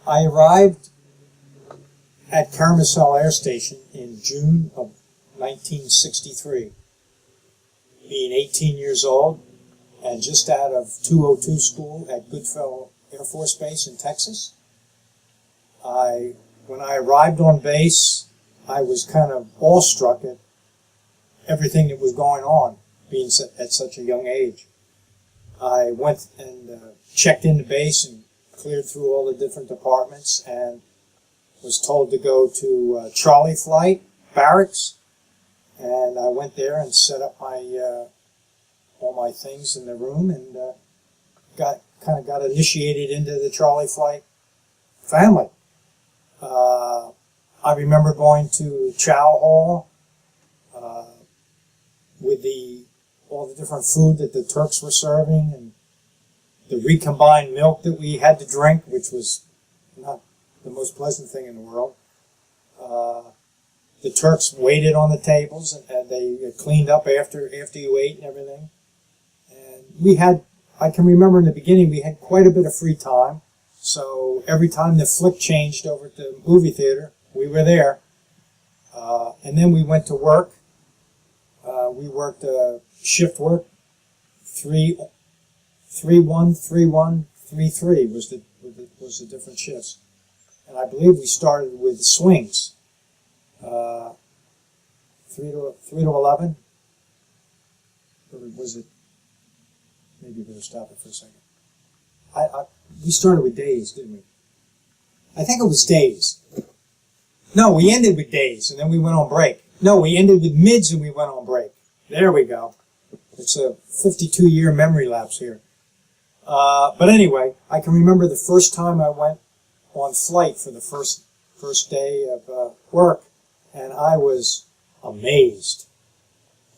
I arrived at Karamursel Air Station in June of 1963, being 18 years old and just out of 202 school at Goodfellow Air Force Base in Texas. When I arrived on base, I was kind of awestruck at everything that was going on, being at such a young age. I went and checked into base and cleared through all the different departments and was told to go to Charlie Flight Barracks, and I went there and set up my all my things in the room and got initiated into the Charlie Flight family. I remember going to Chow Hall with all the different food that the Turks were serving and the recombined milk that we had to drink, which was not the most pleasant thing in the world. The Turks waited on the tables and they cleaned up after you ate and everything. And I can remember in the beginning we had quite a bit of free time. So every time the flick changed over to the movie theater, we were there. And then we went to work. We worked shift work, 3-1, 3-1, 3-3 was the different shifts. And I believe we started with swings, 3 to 11. Or was it? Maybe better stop it for a second. We started with days, didn't we? I think it was days. No, we ended with days, and then we went on break. No, we ended with mids, and we went on break. There we go. It's a 52-year memory lapse here. But anyway, I can remember the first time I went on flight for the first day of work, and I was amazed,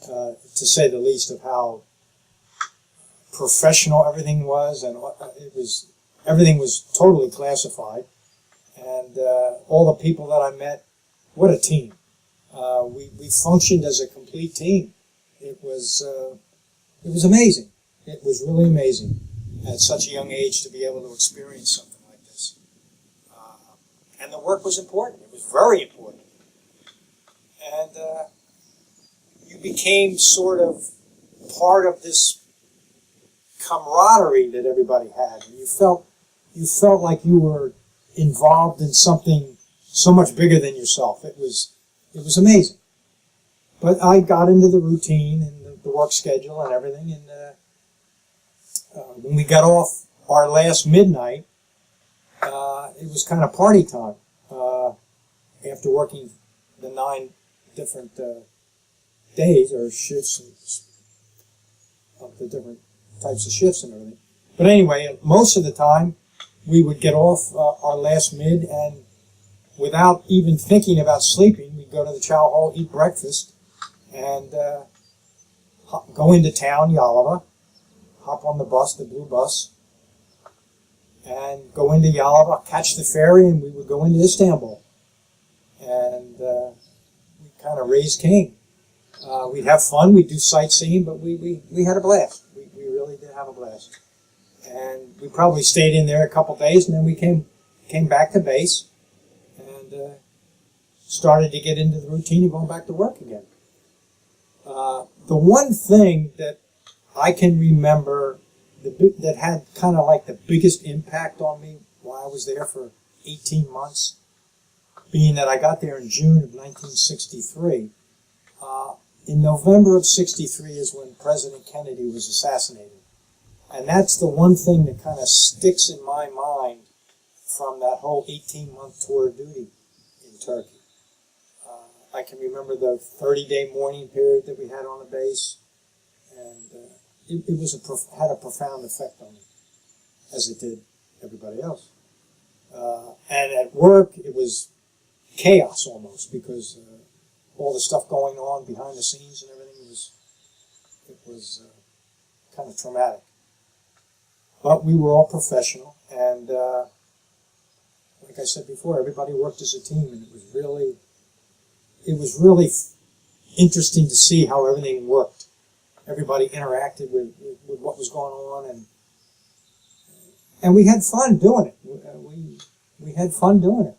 to say the least, of how professional everything was, and everything was totally classified. And all the people that I met, what a team! We functioned as a complete team. It was amazing. It was really amazing at such a young age to be able to experience something like this. And the work was important. It was very important. And you became sort of part of this camaraderie that everybody had. And you felt like you were involved in something so much bigger than yourself. It was amazing. But I got into the routine and the work schedule and everything, and when we got off our last midnight, it was kind of party time. After working the 9 different days or shifts of the different types of shifts and everything. But anyway, most of the time, we would get off our last mid, and without even thinking about sleeping, we'd go to the chow hall, eat breakfast, and go into town, Yalova, hop on the bus, the blue bus, and go into Yalova, catch the ferry, and we would go into Istanbul. And we'd kind of raise Cain. We'd have fun, we'd do sightseeing, but we had a blast. We really did have a blast. And we probably stayed in there a couple days, and then we came back to base and started to get into the routine of going back to work again. The one thing that I can remember that had kind of like the biggest impact on me while I was there for 18 months, being that I got there in June of 1963. In November of 63 is when President Kennedy was assassinated. And that's the one thing that kind of sticks in my mind from that whole 18-month tour of duty in Turkey. I can remember the 30-day mourning period that we had on the base, and it had a profound effect on me, as it did everybody else. And at work, it was chaos almost, because all the stuff going on behind the scenes and everything was kind of traumatic. But we were all professional, and like I said before, everybody worked as a team, and it was really interesting to see how everything worked. Everybody interacted with what was going on, and we had fun doing it. We had fun doing it.